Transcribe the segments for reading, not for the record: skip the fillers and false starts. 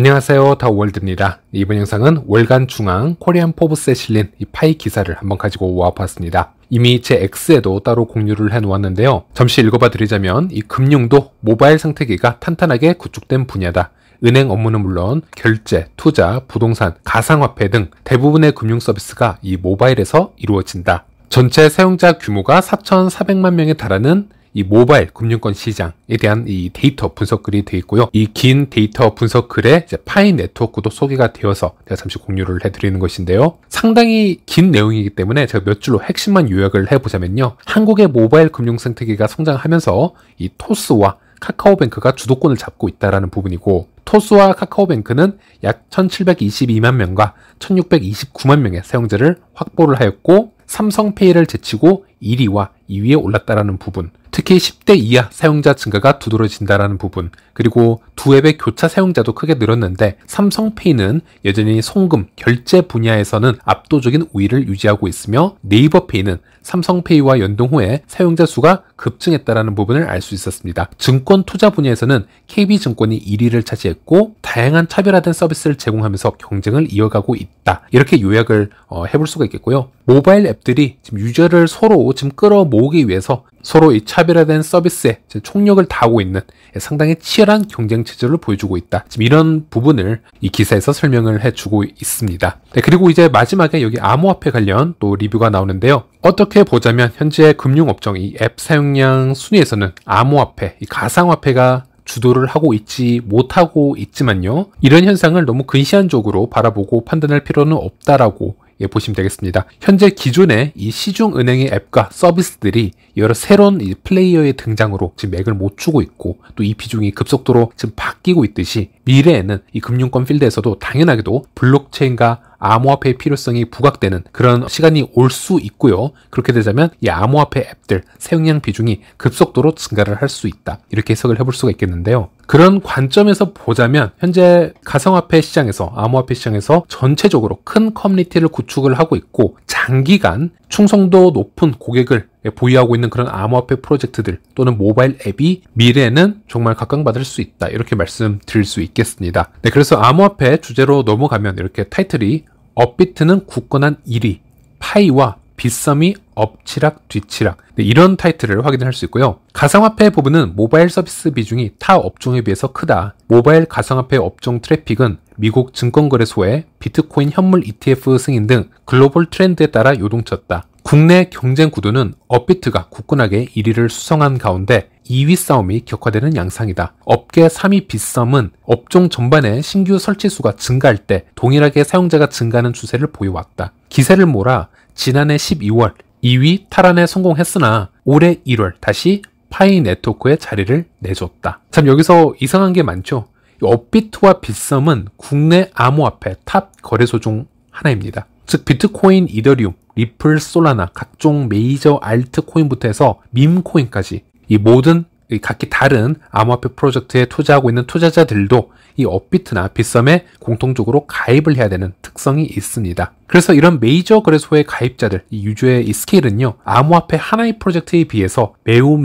안녕하세요, 다우월드입니다. 이번 영상은 월간 중앙 코리안 포브스에 실린 이 파이 기사를 한번 가지고 와봤습니다. 이미 제 X에도 따로 공유를 해 놓았는데요. 잠시 읽어봐 드리자면 이 금융도 모바일 생태계가 탄탄하게 구축된 분야다. 은행 업무는 물론 결제, 투자, 부동산, 가상화폐 등 대부분의 금융 서비스가 이 모바일에서 이루어진다. 전체 사용자 규모가 4,400만 명에 달하는 이 모바일 금융권 시장에 대한 이 데이터 분석글이 되어 있고요. 이 긴 데이터 분석글에 이제 파이 네트워크도 소개가 되어서 제가 잠시 공유를 해드리는 것인데요. 상당히 긴 내용이기 때문에 제가 몇 줄로 핵심만 요약을 해보자면요. 한국의 모바일 금융 생태계가 성장하면서 이 토스와 카카오뱅크가 주도권을 잡고 있다는 부분이고, 토스와 카카오뱅크는 약 1722만 명과 1629만 명의 사용자를 확보를 하였고, 삼성페이를 제치고 1위와 2위에 올랐다라는 부분, 특히 10대 이하 사용자 증가가 두드러진다라는 부분, 그리고 두 앱의 교차 사용자도 크게 늘었는데 삼성페이는 여전히 송금, 결제 분야에서는 압도적인 우위를 유지하고 있으며, 네이버페이는 삼성페이와 연동 후에 사용자 수가 급증했다라는 부분을 알 수 있었습니다. 증권 투자 분야에서는 KB증권이 1위를 차지했고, 다양한 차별화된 서비스를 제공하면서 경쟁을 이어가고 있다. 이렇게 요약을 해볼 수가 있겠고요. 모바일 앱들이 지금 유저를 서로 지금 끌어모으기 위해서 서로 이 차별화된 서비스에 총력을 다하고 있는 상당히 치열한 경쟁 체제를 보여주고 있다. 지금 이런 부분을 이 기사에서 설명을 해주고 있습니다. 네, 그리고 이제 마지막에 여기 암호화폐 관련 또 리뷰가 나오는데요. 어떻게 보자면 현재 금융업종 이 앱 사용량 순위에서는 암호화폐, 이 가상화폐가 주도를 하고 있지 못하고 있지만요. 이런 현상을 너무 근시안적으로 바라보고 판단할 필요는 없다라고 보시면 되겠습니다. 현재 기존의 이 시중은행의 앱과 서비스들이 여러 새로운 이 플레이어의 등장으로 지금 맥을 못 추고 있고, 또 이 비중이 급속도로 지금 바뀌고 있듯이 미래에는 이 금융권 필드에서도 당연하게도 블록체인과 암호화폐의 필요성이 부각되는 그런 시간이 올 수 있고요. 그렇게 되자면 이 암호화폐 앱들 사용량 비중이 급속도로 증가를 할 수 있다. 이렇게 해석을 해볼 수가 있겠는데요. 그런 관점에서 보자면 현재 가상화폐 시장에서, 암호화폐 시장에서 전체적으로 큰 커뮤니티를 구축을 하고 있고, 장기간 충성도 높은 고객을 보유하고 있는 그런 암호화폐 프로젝트들 또는 모바일 앱이 미래에는 정말 각광받을 수 있다. 이렇게 말씀드릴 수 있겠습니다. 네, 그래서 암호화폐 주제로 넘어가면 이렇게 타이틀이 업비트는 굳건한 1위, 파이와 빗썸이 엎치락 뒤치락, 네, 이런 타이틀을 확인할 수 있고요. 가상화폐 부분은 모바일 서비스 비중이 타 업종에 비해서 크다. 모바일 가상화폐 업종 트래픽은 미국 증권거래소의 비트코인 현물 ETF 승인 등 글로벌 트렌드에 따라 요동쳤다. 국내 경쟁 구도는 업비트가 굳건하게 1위를 수성한 가운데 2위 싸움이 격화되는 양상이다. 업계 3위 빗썸은 업종 전반의 신규 설치 수가 증가할 때 동일하게 사용자가 증가하는 추세를 보여왔다. 기세를 몰아 지난해 12월 2위 탈환에 성공했으나 올해 1월 다시 파이 네트워크에 자리를 내줬다. 참 여기서 이상한 게 많죠. 업비트와 빗썸은 국내 암호화폐 탑 거래소 중 하나입니다. 즉 비트코인, 이더리움, 리플, 솔라나, 각종 메이저 알트코인부터 해서 밈코인까지 이 모든 각기 다른 암호화폐 프로젝트에 투자하고 있는 투자자들도 이 업비트나 빗썸에 공통적으로 가입을 해야 되는 특성이 있습니다. 그래서 이런 메이저 거래소의 가입자들, 이 유저의 이 스케일은요, 암호화폐 하나의 프로젝트에 비해서 매우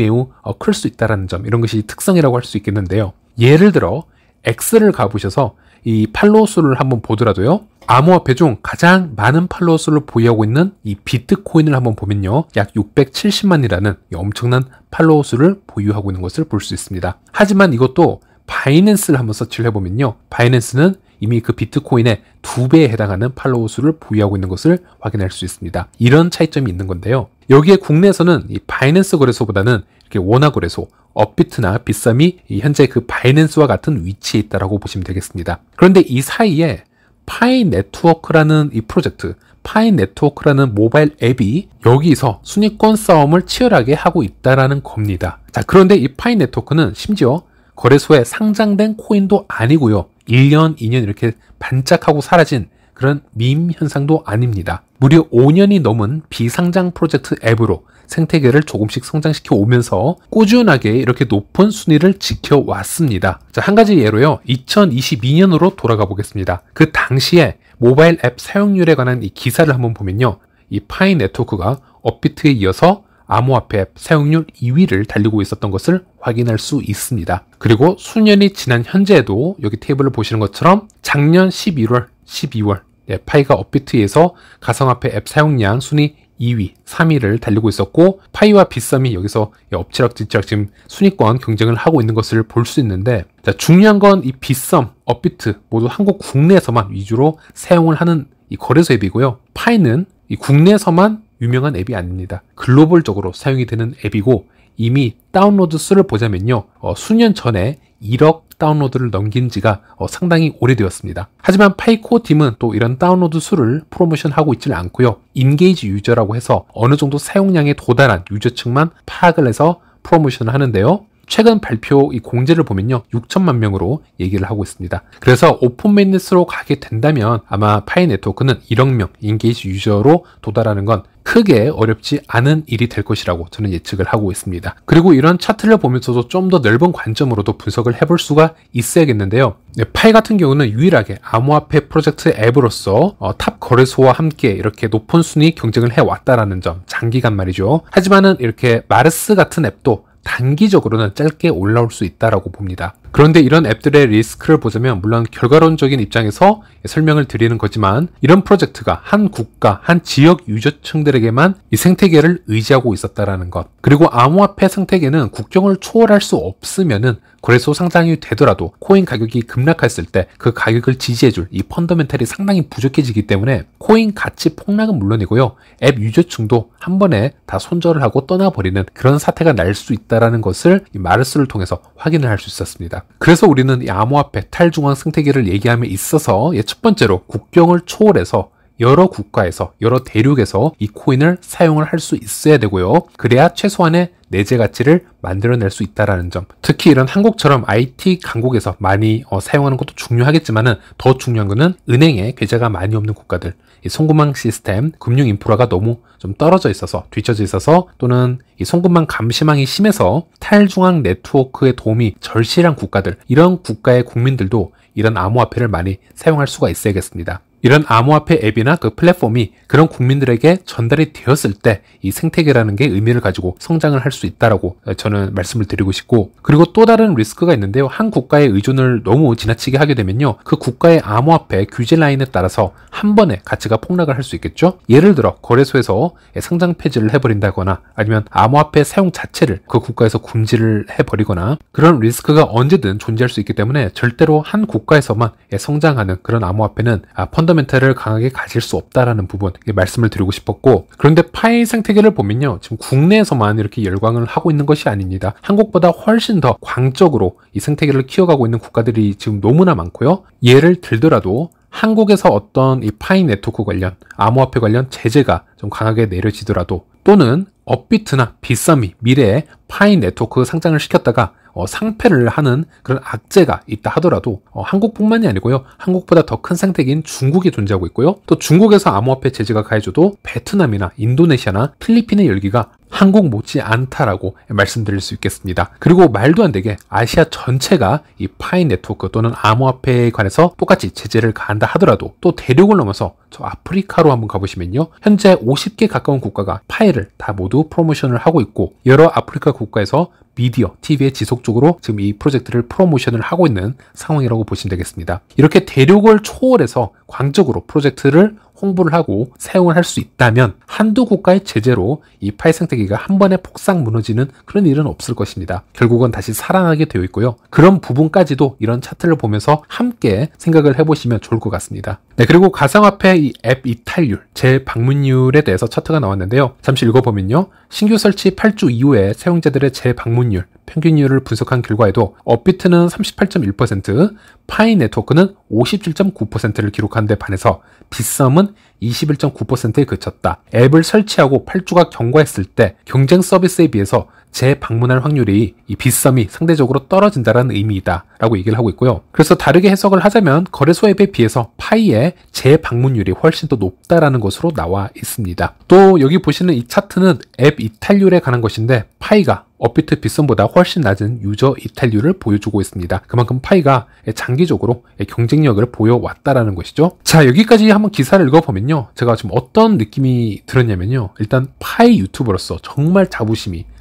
클 수 있다는 점, 이런 것이 특성이라고 할 수 있겠는데요. 예를 들어 X를 가보셔서 이 팔로워 수를 한번 보더라도요, 암호화폐 중 가장 많은 팔로워 수를 보유하고 있는 이 비트코인을 한번 보면요, 약 670만이라는 엄청난 팔로워 수를 보유하고 있는 것을 볼 수 있습니다. 하지만 이것도 바이낸스를 한번 서치를 해보면요, 바이낸스는 이미 그 비트코인의 2배에 해당하는 팔로워 수를 보유하고 있는 것을 확인할 수 있습니다. 이런 차이점이 있는 건데요. 여기에 국내에서는 이 바이낸스 거래소보다는 이렇게 원화 거래소, 업비트나 빗썸이 현재 그 바이낸스와 같은 위치에 있다라고 보시면 되겠습니다. 그런데 이 사이에 파이 네트워크라는 이 프로젝트, 파이 네트워크라는 모바일 앱이 여기서 순위권 싸움을 치열하게 하고 있다라는 겁니다. 자, 그런데 이 파이 네트워크는 심지어 거래소에 상장된 코인도 아니고요, 1년, 2년 이렇게 반짝하고 사라진 그런 밈 현상도 아닙니다. 무려 5년이 넘은 비상장 프로젝트 앱으로 생태계를 조금씩 성장시켜 오면서 꾸준하게 이렇게 높은 순위를 지켜왔습니다. 자, 한 가지 예로요, 2022년으로 돌아가 보겠습니다. 그 당시에 모바일 앱 사용률에 관한 이 기사를 한번 보면요, 이 파이 네트워크가 업비트에 이어서 암호화폐 앱 사용률 2위를 달리고 있었던 것을 확인할 수 있습니다. 그리고 수년이 지난 현재에도 여기 테이블을 보시는 것처럼 작년 11월, 12월 파이가 업비트에서 가상화폐 앱 사용량 순위 2위, 3위를 달리고 있었고 파이와 빗썸이 여기서 엎치락뒤치락 지금 순위권 경쟁을 하고 있는 것을 볼 수 있는데, 자, 중요한 건 이 빗썸, 업비트 모두 한국 국내에서만 위주로 사용을 하는 이 거래소 앱이고요. 파이는 이 국내에서만 유명한 앱이 아닙니다. 글로벌적으로 사용이 되는 앱이고 이미 다운로드 수를 보자면요, 수년 전에 1억 다운로드를 넘긴 지가 상당히 오래되었습니다. 하지만 파이코어 팀은 또 이런 다운로드 수를 프로모션하고 있지는 않고요. 인게이지 유저라고 해서 어느 정도 사용량에 도달한 유저층만 파악을 해서 프로모션을 하는데요. 최근 발표 이 공지를 보면요, 6천만 명으로 얘기를 하고 있습니다. 그래서 오픈 매니스로 가게 된다면 아마 파이 네트워크는 1억 명 인게이지 유저로 도달하는 건 크게 어렵지 않은 일이 될 것이라고 저는 예측을 하고 있습니다. 그리고 이런 차트를 보면서도 좀 더 넓은 관점으로도 분석을 해볼 수가 있어야겠는데요. 파이 같은 경우는 유일하게 암호화폐 프로젝트 앱으로서 탑 거래소와 함께 이렇게 높은 순위 경쟁을 해왔다라는 점, 장기간 말이죠. 하지만은 이렇게 마르스 같은 앱도 단기적으로는 짧게 올라올 수 있다라고 봅니다. 그런데 이런 앱들의 리스크를 보자면 물론 결과론적인 입장에서 설명을 드리는 거지만 이런 프로젝트가 한 국가, 한 지역 유저층들에게만 이 생태계를 의지하고 있었다라는 것, 그리고 암호화폐 생태계는 국경을 초월할 수 없으면은 거래소 상장이 되더라도 코인 가격이 급락했을 때 그 가격을 지지해줄 이 펀더멘탈이 상당히 부족해지기 때문에 코인 가치 폭락은 물론이고요, 앱 유저층도 한 번에 다 손절을 하고 떠나버리는 그런 사태가 날 수 있다는 것을 이 마르스를 통해서 확인을 할 수 있었습니다. 그래서 우리는 이 암호화폐 탈중앙 생태계를 얘기함에 있어서 첫 번째로 국경을 초월해서 여러 국가에서, 여러 대륙에서 이 코인을 사용을 할 수 있어야 되고요. 그래야 최소한의 내재 가치를 만들어낼 수 있다는 점. 특히 이런 한국처럼 IT 강국에서 많이 사용하는 것도 중요하겠지만은 더 중요한 것은 은행에 계좌가 많이 없는 국가들, 이 송금망 시스템, 금융 인프라가 너무 좀 떨어져 있어서, 뒤처져 있어서, 또는 이 송금망 감시망이 심해서 탈중앙 네트워크의 도움이 절실한 국가들, 이런 국가의 국민들도 이런 암호화폐를 많이 사용할 수가 있어야겠습니다. 이런 암호화폐 앱이나 그 플랫폼이 그런 국민들에게 전달이 되었을 때 이 생태계라는 게 의미를 가지고 성장을 할 수 있다라고 저는 말씀을 드리고 싶고, 그리고 또 다른 리스크가 있는데요. 한 국가의 의존을 너무 지나치게 하게 되면요, 그 국가의 암호화폐 규제 라인에 따라서 한 번에 가치가 폭락을 할 수 있겠죠. 예를 들어 거래소에서 상장 폐지를 해버린다거나 아니면 암호화폐 사용 자체를 그 국가에서 금지를 해버리거나, 그런 리스크가 언제든 존재할 수 있기 때문에 절대로 한 국가에서만 성장하는 그런 암호화폐는 펀더멘탈을 강하게 가질 수 없다라는 부분 말씀을 드리고 싶었고, 그런데 파이 생태계를 보면요, 지금 국내에서만 이렇게 열광을 하고 있는 것이 아닙니다. 한국보다 훨씬 더 광적으로 이 생태계를 키워가고 있는 국가들이 지금 너무나 많고요. 예를 들더라도 한국에서 어떤 이 파이 네트워크 관련, 암호화폐 관련 제재가 좀 강하게 내려지더라도, 또는 업비트나 빗썸이 미래에 파이 네트워크 상장을 시켰다가 상폐를 하는 그런 악재가 있다 하더라도 한국뿐만이 아니고요, 한국보다 더 큰 생태계인 중국이 존재하고 있고요, 또 중국에서 암호화폐 제재가 가해져도 베트남이나 인도네시아나 필리핀의 열기가 한국 못지 않다라고 말씀드릴 수 있겠습니다. 그리고 말도 안 되게 아시아 전체가 이 파이 네트워크 또는 암호화폐에 관해서 똑같이 제재를 가한다 하더라도, 또 대륙을 넘어서 저 아프리카로 한번 가보시면요, 현재 50개 가까운 국가가 파이를 다 모두 프로모션을 하고 있고, 여러 아프리카 국가에서 미디어, TV에 지속적으로 지금 이 프로젝트를 프로모션을 하고 있는 상황이라고 보시면 되겠습니다. 이렇게 대륙을 초월해서 광적으로 프로젝트를 홍보를 하고 사용을 할 수 있다면 한두 국가의 제재로 이 파이 생태계가 한 번에 폭삭 무너지는 그런 일은 없을 것입니다. 결국은 다시 살아나게 되어 있고요. 그런 부분까지도 이런 차트를 보면서 함께 생각을 해보시면 좋을 것 같습니다. 네, 그리고 가상화폐 이 앱 이탈률, 재방문율에 대해서 차트가 나왔는데요. 잠시 읽어보면요, 신규 설치 8주 이후에 사용자들의 재방문율, 평균율을 분석한 결과에도 업비트는 38.1%, 파이 네트워크는 57.9%를 기록한 데 반해서 빗썸은 21.9%에 그쳤다. 앱을 설치하고 8주가 경과했을 때 경쟁 서비스에 비해서 재방문할 확률이 이 빗썸이 상대적으로 떨어진다는 의미이다 라고 얘기를 하고 있고요. 그래서 다르게 해석을 하자면 거래소 앱에 비해서 파이의 재방문율이 훨씬 더 높다라는 것으로 나와 있습니다. 또 여기 보시는 이 차트는 앱 이탈률에 관한 것인데, 파이가 업비트 빗썸보다 훨씬 낮은 유저 이탈률을 보여주고 있습니다. 그만큼 파이가 장기적으로 경쟁력을 보여왔다라는 것이죠. 자, 여기까지 한번 기사를 읽어보면요, 제가 지금 어떤 느낌이 들었냐면요, 일단 파이 유튜버로서 정말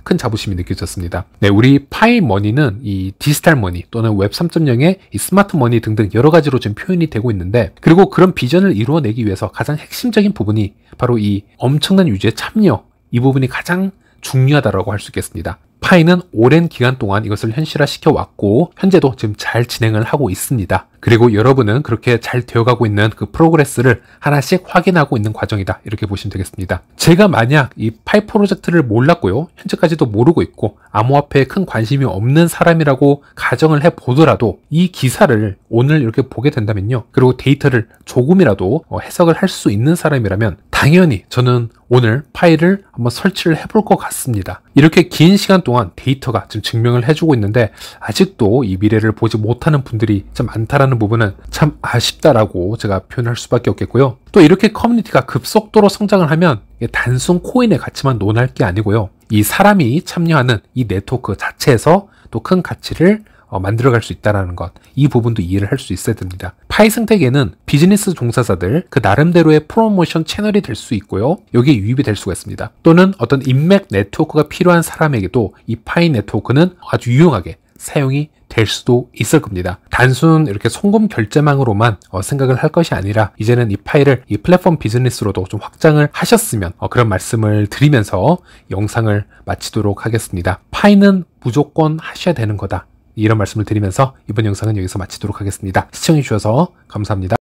큰 자부심이 느껴졌습니다. 네, 우리 파이머니는 이 디지털 머니 또는 웹 3.0의 이 스마트 머니 등등 여러 가지로 지금 표현이 되고 있는데, 그리고 그런 비전을 이루어내기 위해서 가장 핵심적인 부분이 바로 이 엄청난 유저의 참여, 이 부분이 가장 중요하다고 할 수 있겠습니다. 파이는 오랜 기간 동안 이것을 현실화시켜 왔고 현재도 지금 잘 진행을 하고 있습니다. 그리고 여러분은 그렇게 잘 되어가고 있는 그 프로그레스를 하나씩 확인하고 있는 과정이다, 이렇게 보시면 되겠습니다. 제가 만약 이 파이 프로젝트를 몰랐고요, 현재까지도 모르고 있고 암호화폐에 큰 관심이 없는 사람이라고 가정을 해보더라도 이 기사를 오늘 이렇게 보게 된다면요, 그리고 데이터를 조금이라도 해석을 할 수 있는 사람이라면 당연히 저는 오늘 파이를 한번 설치를 해볼 것 같습니다. 이렇게 긴 시간 동안 데이터가 지금 증명을 해주고 있는데 아직도 이 미래를 보지 못하는 분들이 참 많다라는 부분은 참 아쉽다라고 제가 표현할 수밖에 없겠고요. 또 이렇게 커뮤니티가 급속도로 성장을 하면 단순 코인의 가치만 논할 게 아니고요, 이 사람이 참여하는 이 네트워크 자체에서 또 큰 가치를 만들어갈 수 있다는 것, 이 부분도 이해를 할 수 있어야 됩니다. 파이 생태계는 비즈니스 종사자들 그 나름대로의 프로모션 채널이 될 수 있고요, 여기에 유입이 될 수가 있습니다. 또는 어떤 인맥 네트워크가 필요한 사람에게도 이 파이 네트워크는 아주 유용하게 사용이 될 수도 있을 겁니다. 단순 이렇게 송금 결제망으로만 생각을 할 것이 아니라 이제는 이 파이를 이 플랫폼 비즈니스로도 좀 확장을 하셨으면 그런 말씀을 드리면서 영상을 마치도록 하겠습니다. 파이는 무조건 하셔야 되는 거다, 이런 말씀을 드리면서 이번 영상은 여기서 마치도록 하겠습니다. 시청해주셔서 감사합니다.